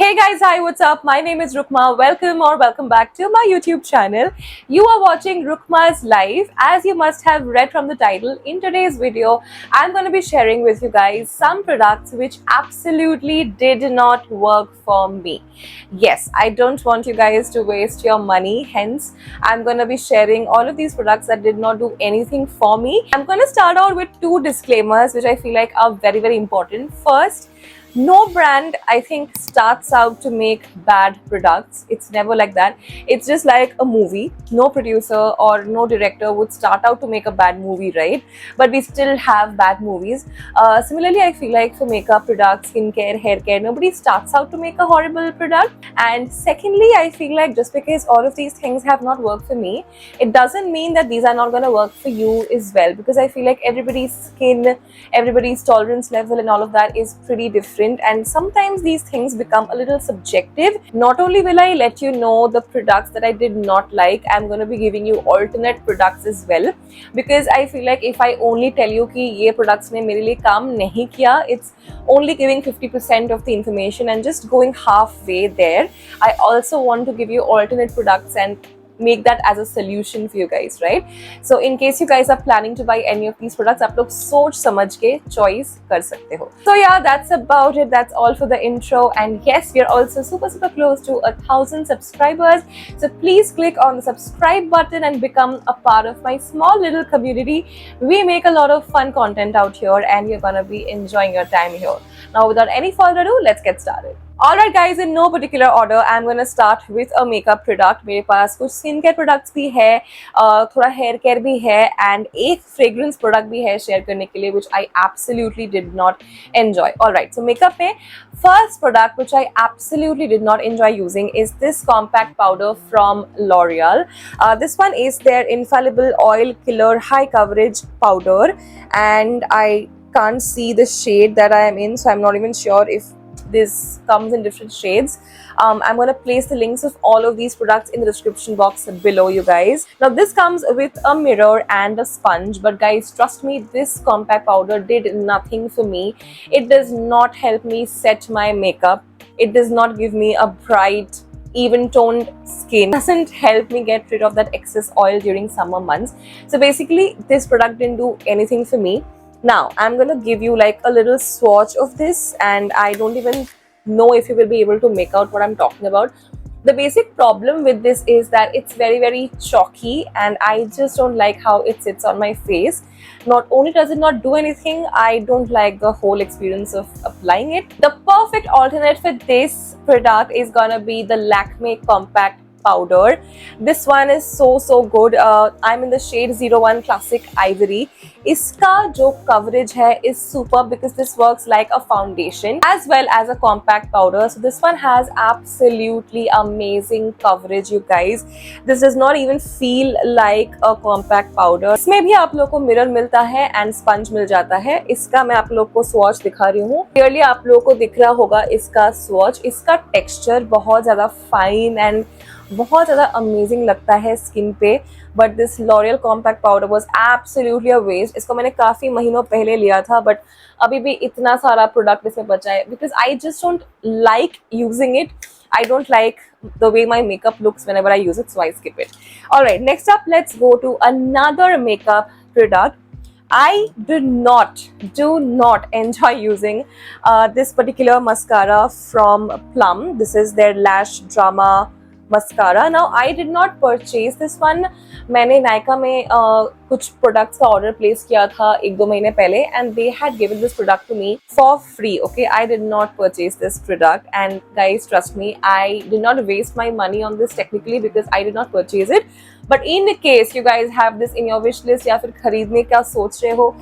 Hey guys, hi, what's up? My name is Rukma. Welcome back to my YouTube channel. You are watching Rukma's Life. As you must have read from the title, in today's video, I'm going to be sharing with you guys some products which absolutely did not work for me. Yes, I don't want you guys to waste your money. Hence, I'm going to be sharing all of these products that did not do anything for me. I'm going to start out with two disclaimers which I feel like are very important. First, no brand I think starts out to make bad products. It's never like that. It's just like a movie. No producer or no director would start out to make a bad movie, right? But we still have bad movies. Similarly, I feel like for makeup products, skincare, hair care, nobody starts out to make a horrible product. And secondly, I feel like just because all of these things have not worked for me, it doesn't mean that these are not going to work for you as well, because I feel like everybody's skin, everybody's tolerance level and all of that is pretty different, and sometimes these things become a little subjective. Not only will I let you know the products that I did not like, I'm going to be giving you alternate products as well, because I feel like if I only tell you कि ये products ने मेरे लिए काम नहीं किया, it's only giving 50% of the information and just going halfway there. I also want to give you alternate products and make that as a solution for you guys, right? So in case you guys are planning to buy any of these products, आप लोग सोच समझ के choice कर सकते हो. So yeah, that's about it. That's all for the intro. And yes, we are also super close to 1,000 subscribers. So please click on the subscribe button and become a part of my small little community. We make a lot of fun content out here, and you're gonna be enjoying your time here. Now, without any further ado, let's get started. Alright guys, in no particular order, I'm gonna start with a makeup product. मेरे पास कुछ skin care products भी है, थोड़ा hair care भी है, and एक fragrance product भी है शेयर करने के लिए, which I absolutely did not enjoy. Alright, so makeup में first product which I absolutely did not enjoy using is this compact powder from L'Oreal. This one is their Infallible Oil Killer High Coverage Powder, and I can't see the shade that I am in, so I'm not even sure if this comes in different shades. I'm going to place the links of all of these products in the description box below, you guys. Now this comes with a mirror and a sponge, but guys, trust me, this compact powder did nothing for me. It does not help me set my makeup. It does not give me a bright, even toned skin. It doesn't help me get rid of that excess oil during summer months. So basically, this product didn't do anything for me. Now, I'm going to give you like a little swatch of this, and I don't even know if you will be able to make out what I'm talking about. The basic problem with this is that it's very chalky, and I just don't like how it sits on my face. Not only does it not do anything, I don't like the whole experience of applying it. The perfect alternate for this product is gonna be the Lakme Compact Powder. This one is so good. I'm in the shade 01 Classic Ivory. इसका जो coverage है is superb because this works like a foundation as well as a compact powder. So this one has absolutely amazing coverage, you guys. This does not even feel like a compact powder. इसमें भी आप लोगों को mirror मिलता है and sponge मिल जाता है. इसका मैं आप लोगों को swatch दिखा रही हूँ. Clearly आप लोगों को दिख रहा होगा इसका swatch. इसका texture बहुत ज़्यादा fine and बहुत ज़्यादा अमेजिंग लगता है स्किन पे. But this L'Oreal compact powder was absolutely a waste. इसको मैंने काफ़ी महीनों पहले लिया था, बट अभी भी इतना सारा प्रोडक्ट इसमें बचा है because I just don't like using it. I don't like the way my makeup looks whenever I use it, so I skip it. Alright, next up, let's go to another makeup product. I do not enjoy using this particular mascara from Plum. This is their Lash Drama mascara. Now I did not purchase this one. मैंने नायका में कुछ products का order place किया था 1-2 महीने पहले, and they had given this product to me for free. Okay, I did not purchase this product, and guys, trust me, I did not waste my money on this technically because I did not purchase it. But in case you guys have this in your wish list या फिर खरीदने का सोच रहे हो,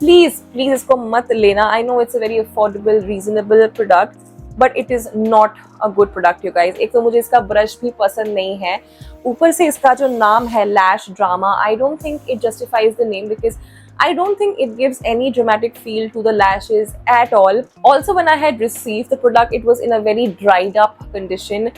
please इसको मत लेना. I know it's a very affordable, reasonable product, but it is not a good product, you guys. एक तो मुझे इसका ब्रश भी पसंद नहीं है, ऊपर से इसका जो नाम है lash drama, I don't think it justifies the name because I don't think it gives any dramatic feel to the lashes at all. Also, when I had received the product, it was in a very dried up condition.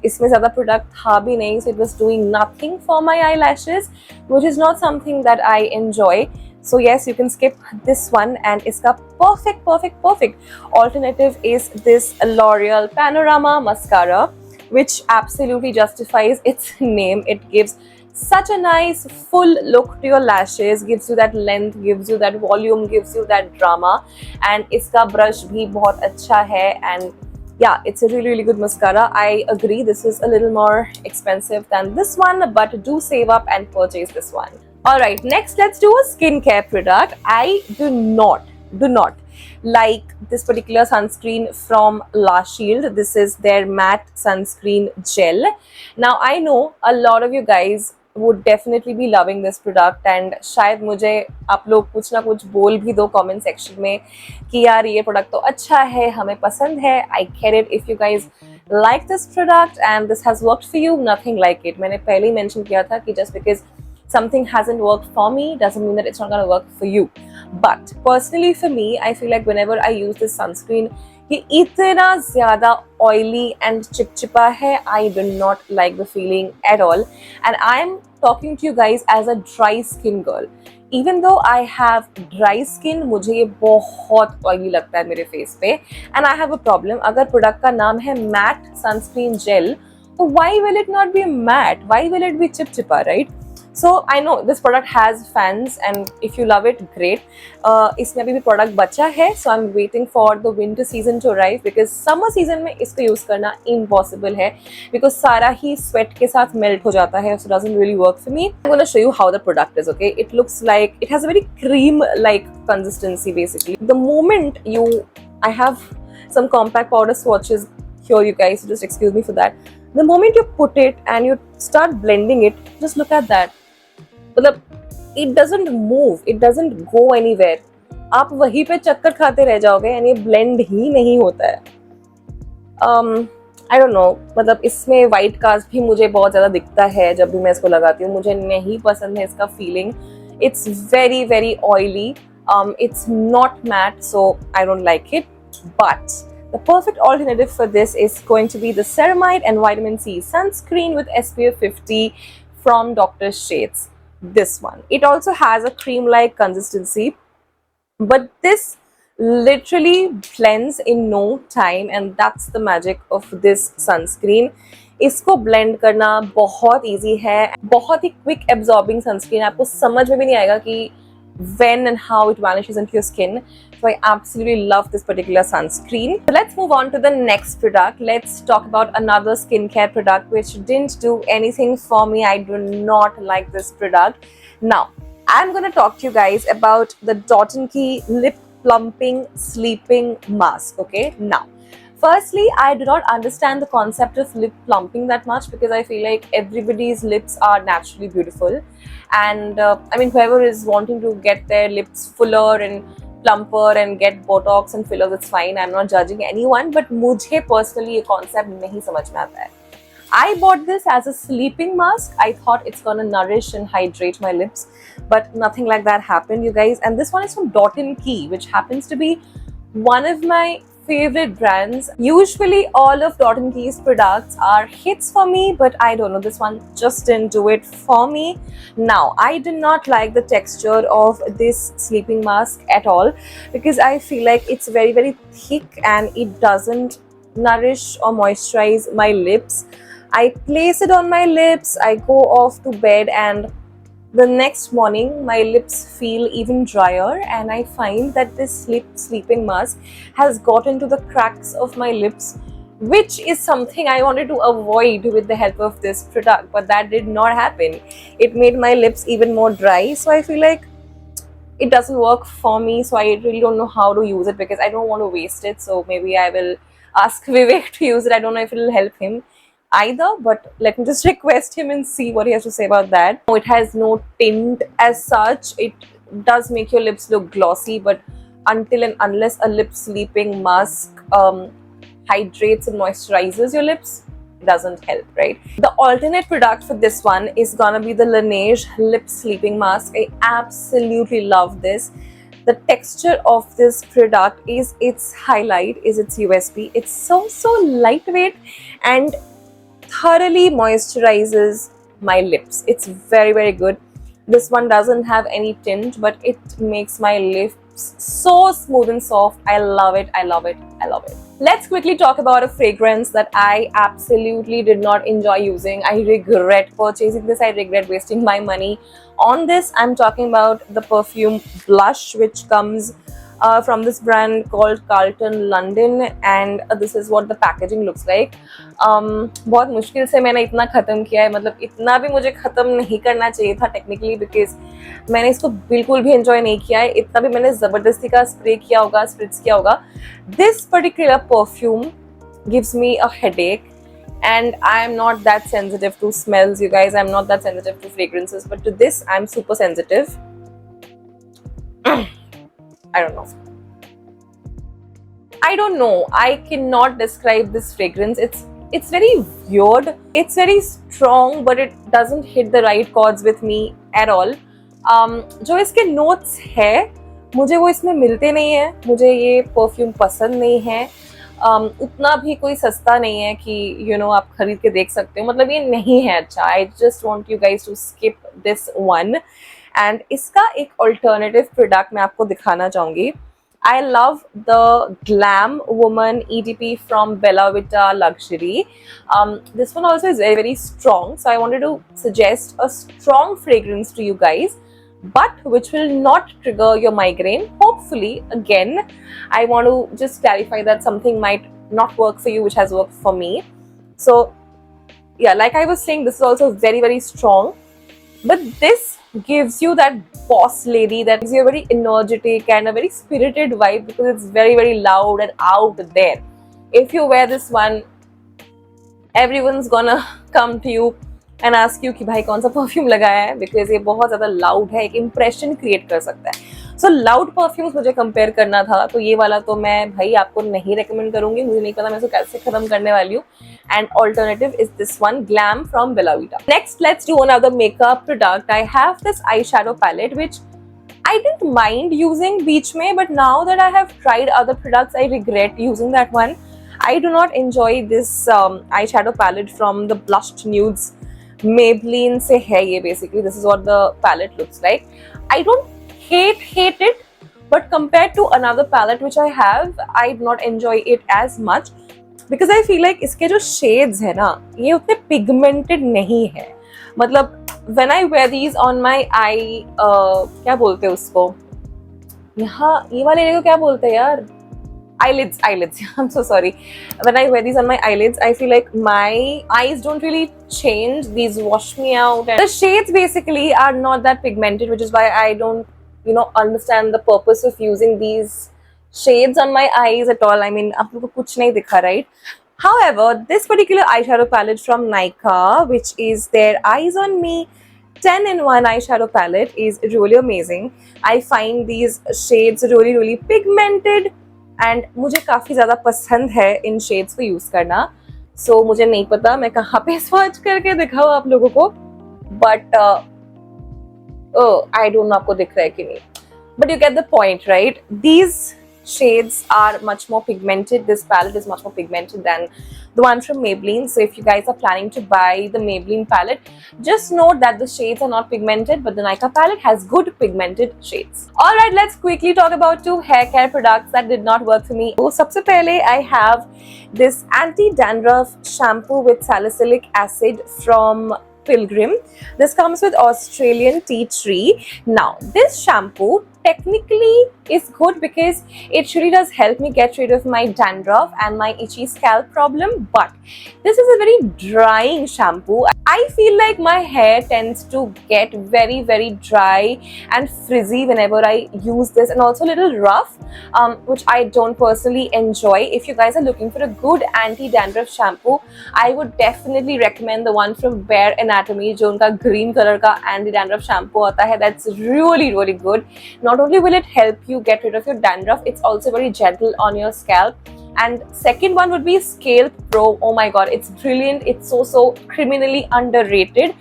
इसमें ज़्यादा product था भी नहीं, so it was doing nothing for my eyelashes, which is not something that I enjoy. So yes, you can skip this one, and iska perfect alternative is this L'Oreal Panorama Mascara, which absolutely justifies its name. It gives such a nice full look to your lashes, gives you that length, gives you that volume, gives you that drama, and iska brush bhi bahut acha hai. And yeah, it's a really good mascara. I agree, this is a little more expensive than this one, but do save up and purchase this one. Alright, next let's do a skincare product. I do not like this particular sunscreen from La Shield. This is their matte sunscreen gel. Now I know a lot of you guys would definitely be loving this product, and शायद मुझे आप लोग कुछ ना कुछ बोल भी दो comment section में कि यार ये product तो अच्छा है, हमें पसंद है. I get it if you guys like this product and this has worked for you. Nothing like it. मैंने पहले ही mention किया था कि just because something hasn't worked for me doesn't mean that it's not gonna work for you. But personally for me, I feel like whenever I use this sunscreen, ये इतना ज़्यादा oily and चिपचिपा है. I do not like the feeling at all. And I am talking to you guys as a dry skin girl. Even though I have dry skin, मुझे ये बहुत oily लगता है मेरे face पे. And I have a problem. अगर product का नाम है matte sunscreen gel, so why will it not be matte? Why will it be चिपचिपा, right? So I know this product has fans, and if you love it, great. इसमें अभी भी product बचा है, so I'm waiting for the winter season to arrive, because summer season में इसको use करना impossible है, because सारा ही sweat के साथ melt हो जाता है, so it doesn't really work for me. I'm going to show you how the product is, okay? It looks like, it has a very cream-like consistency basically. The moment I have some compact powder swatches here, you guys, so just excuse me for that. The moment you put it and you start blending it, just look at that. मतलब it doesn't move, it doesn't go anywhere. आप वहीं पे चक्कर खाते रह जाओगे, and ये blend ही नहीं होता है. I don't know, मतलब इसमें white cast भी मुझे बहुत ज़्यादा दिखता है जब भी मैं इसको लगाती हूँ. मुझे नहीं पसंद है इसका feeling. It's very oily. It's not matte, so I don't like it. But the perfect alternative for this is going to be the Ceramide and Vitamin C sunscreen with SPF 50 from Dr. Shades. This one. It also has a cream-like consistency, but this literally blends in no time, and that's the magic of this sunscreen. इसको blend करना बहुत easy है, बहुत ही quick absorbing sunscreen. आपको समझ में भी नहीं आएगा कि when and how it vanishes into your skin. So I absolutely love this particular sunscreen. So let's move on to the next product. Let's talk about another skincare product which didn't do anything for me. I do not like this product. Now, I'm going to talk to you guys about the Dot & Key Lip Plumping Sleeping Mask. Okay, now, firstly, I do not understand the concept of lip plumping that much, because I feel like everybody's lips are naturally beautiful. And I mean, whoever is wanting to get their lips fuller and plumper and get botox and fillers, it's fine. I'm not judging anyone, but मुझे personally ये concept नहीं समझ में आता है. I bought this as a sleeping mask. I thought it's gonna nourish and hydrate my lips, but nothing like that happened, you guys. And this one is from Dot & Key, which happens to be one of my favorite brands. Usually all of Dot & Key's products are hits for me, but I don't know, this one just didn't do it for me. Now, I did not like the texture of this sleeping mask at all, because I feel like it's very thick and it doesn't nourish or moisturize my lips. I place it on my lips, I go off to bed, and the next morning my lips feel even drier, and I find that this sleeping mask has got into the cracks of my lips, which is something I wanted to avoid with the help of this product, but that did not happen. It made my lips even more dry, so I feel like it doesn't work for me. So I really don't know how to use it, because I don't want to waste it. So maybe I will ask Vivek to use it. I don't know if it will help him either, but let me just request him and see what he has to say about that. It has no tint as such. It does make your lips look glossy, but until and unless a lip sleeping mask hydrates and moisturizes your lips, it doesn't help, right? The alternate product for this one is gonna be the Laneige lip sleeping mask. I absolutely love this. The texture of this product is its highlight, is its USP. It's so lightweight and thoroughly moisturizes my lips. It's very good. This one doesn't have any tint, but it makes my lips so smooth and soft. I love it. I love it. I love it. Let's quickly talk about a fragrance that I absolutely did not enjoy using. I regret purchasing this. I regret wasting my money on this. I'm talking about the perfume Blush, which comes from this brand called Carlton London, and this is what the packaging looks like. बहुत मुश्किल से मैंने इतना ख़त्म किया है, मतलब इतना भी मुझे ख़त्म नहीं करना चाहिए था टेक्निकली, बिकॉज मैंने इसको बिल्कुल भी एंजॉय नहीं किया है. इतना भी मैंने ज़बरदस्ती का स्प्रे किया होगा, स्प्रिट्स किया होगा. This particular perfume gives me a headache, and I am not that sensitive to smells, you guys. I'm not that sensitive to fragrances, but to this I'm super sensitive. I don't know. I cannot describe this fragrance. It's very weird. It's very strong, but it doesn't hit the right chords with me at all. जो इसके notes है, मुझे वो इसमें मिलते नहीं है. मुझे ये परफ्यूम पसंद नहीं है. उतना भी कोई सस्ता नहीं है कि आप खरीद के देख सकते हो. मतलब ये नहीं है अच्छा. I just want you guys to skip this one. And इसका एक ऑल्टरनेटिव प्रोडक्ट मैं आपको दिखाना चाहूँगी. I love the Glam Woman EDP from Bella Vita Luxury. This one also is very, very strong. So I wanted to suggest a strong fragrance to you guys, but which will not trigger your migraine. Hopefully, again, I want to just clarify that something might not work for you, which has worked for me. So yeah, like I was saying, this is also very, very strong. But this gives you that boss lady, that gives you a very energetic and a very spirited vibe, because it's very, very loud and out there. If you wear this one, everyone's gonna come to you and ask you कि भाई कौन सा perfume लगाया है, because ये बहुत ज़्यादा loud है, एक impression create कर सकता है. So loud perfumes मुझे compare करना था, तो ये वाला तो मैं भाई आपको नहीं recommend करूँगी. मुझे नहीं पता मैं इसको कैसे खत्म करने वाली हूँ. And alternative is this one, Glam from Bella Vita. Next, let's do another makeup product. I have this eyeshadow palette which I didn't mind using beach mein, but now that I have tried other products, I regret using that one. I do not enjoy this eyeshadow palette from the Blushed Nudes. Maybelline se hai ye basically. This is what the palette looks like. I don't hate it, but compared to another palette which I have, I do not enjoy it as much. Because I feel like इसके जो shades है ना, ये उतने pigmented नहीं है. मतलब when I wear these on my eye, क्या बोलते हैं उसको? यहाँ ये वाले एरिया को क्या बोलते हैं यार? Eyelids. I'm so sorry. When I wear these on my eyelids, I feel like my eyes don't really change. These wash me out. And the shades basically are not that pigmented, which is why I don't, understand the purpose of using these shades on my eyes at all. I mean, आप लोगों को कुछ नहीं दिखा, right? However, this particular eyeshadow palette from Nykaa, which is their Eyes on Me 10-in-1 eyeshadow palette, is really amazing. I find these shades really, really pigmented, and मुझे काफ़ी ज़्यादा पसंद है इन shades को use करना. So मुझे नहीं पता मैं कहाँ पे swatch करके दिखाऊँ आप लोगों को, but I don't know आपको दिख रहा है कि नहीं. But you get the point, right? These shades are much more pigmented. This palette is much more pigmented than the one from Maybelline. So if you guys are planning to buy the Maybelline palette, just note that the shades are not pigmented, but the Nykaa palette has good pigmented shades. Alright, let's quickly talk about two hair care products that did not work for me. So सबसे पहले I have this anti-dandruff shampoo with salicylic acid from Pilgrim. This comes with Australian tea tree. Now, this shampoo technically is good because it really does help me get rid of my dandruff and my itchy scalp problem, but this is a very drying shampoo. I feel like my hair tends to get very, very dry and frizzy whenever I use this, and also a little rough, which I don't personally enjoy. If you guys are looking for a good anti-dandruff shampoo, I would definitely recommend the one from Bare Anatomy, जो उनका green color का anti-dandruff shampoo आता है. That's really, really good. Not only will it help you get rid of your dandruff, it's also very gentle on your scalp. And second one would be Scalp Pro. Oh my god, it's brilliant. It's so criminally underrated,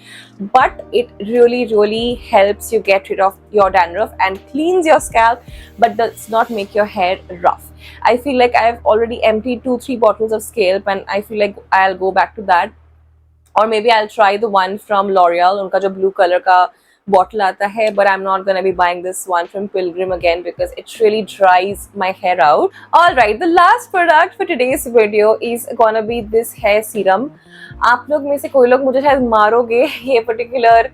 but it really, really helps you get rid of your dandruff and cleans your scalp, but does not make your hair rough. I feel like I've already emptied 2-3 bottles of Scalp, and I feel like I'll go back to that. Or maybe I'll try the one from L'Oreal, उनका जो blue color का bottle आता है, but I'm not gonna be buying this one from Pilgrim again because it really dries my hair out. Alright, the last product for today's video is gonna be this hair serum. आप लोग में से कोई लोग मुझे शायद मारोगे ये पर्टिकुलर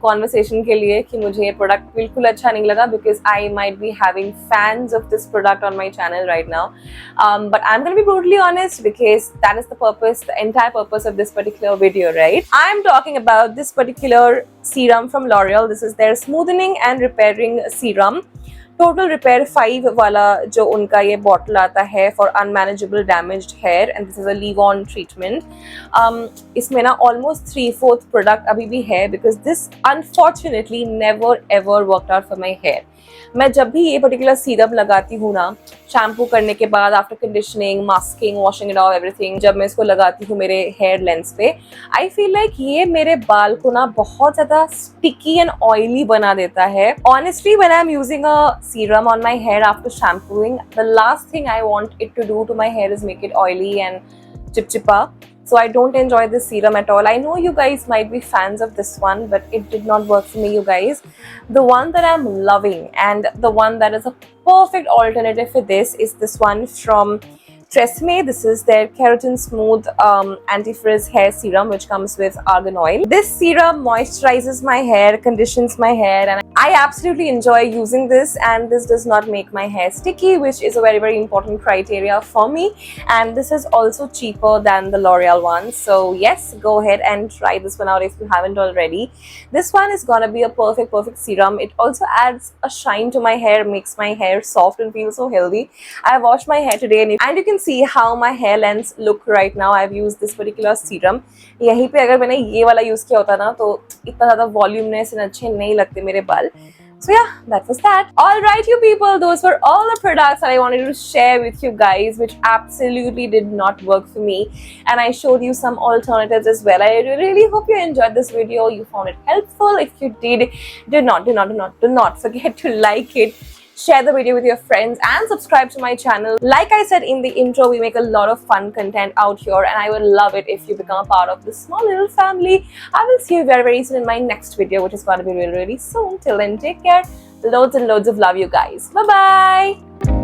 कॉन्वर्सेशन के लिए कि मुझे ये प्रोडक्ट बिल्कुल अच्छा नहीं लगा, because I might be having fans of this product on my channel right now, but I'm going to be brutally honest because that is the entire purpose of this particular video, right? I'm talking about this particular serum from L'Oreal. This is their smoothening and repairing serum. Total repair 5 वाला जो उनका ये bottle आता है for unmanageable damaged hair, and this is a leave on treatment. इसमें ना almost 3/4 product अभी भी है, because this unfortunately never ever worked out for my hair. मैं जब भी ये पर्टिकुलर सीरम लगाती हूँ ना, शैम्पू करने के बाद after conditioning, masking, washing it of everything, जब मैं इसको लगाती हूँ मेरे हेयर लेंस पे, आई फील लाइक ये मेरे बाल को ना बहुत ज्यादा स्टिकी एंड ऑयली बना देता है. Honestly when I am using a serum on my hair after shampooing, the last thing I want it to do to my hair is make it oily and chipchipa. So I don't enjoy this serum at all. I know you guys might be fans of this one, but it did not work for me, you guys. The one that I'm loving and the one that is a perfect alternative for this is this one from Tresemme. This is their Keratin Smooth Anti-Frizz Hair Serum, which comes with argan oil. This serum moisturizes my hair, conditions my hair, and I absolutely enjoy using this, and this does not make my hair sticky, which is a very, very important criteria for me. And this is also cheaper than the L'Oreal one. So yes, go ahead and try this one out if you haven't already. This one is gonna be a perfect serum. It also adds a shine to my hair, makes my hair soft and feel so healthy. I washed my hair today and you can see how my hair lengths look right now. I've used this particular serum. यहीं पे अगर मैंने ये वाला use किया होता ना तो इतना ज्यादा वॉल्यूमनेस एंड अच्छे नहीं लगते मेरे बाल. So yeah, that was that. Alright you people, those were all the products that I wanted to share with you guys, which absolutely did not work for me, and I showed you some alternatives as well. I really hope you enjoyed this video, you found it helpful. If you did, do not forget to like it, share the video with your friends, and subscribe to my channel. Like I said in the intro, we make a lot of fun content out here, and I would love it if you become a part of this small little family. I will see you very, very soon in my next video, which is going to be really, really soon. Till then, take care. Loads and loads of love, you guys. Bye bye.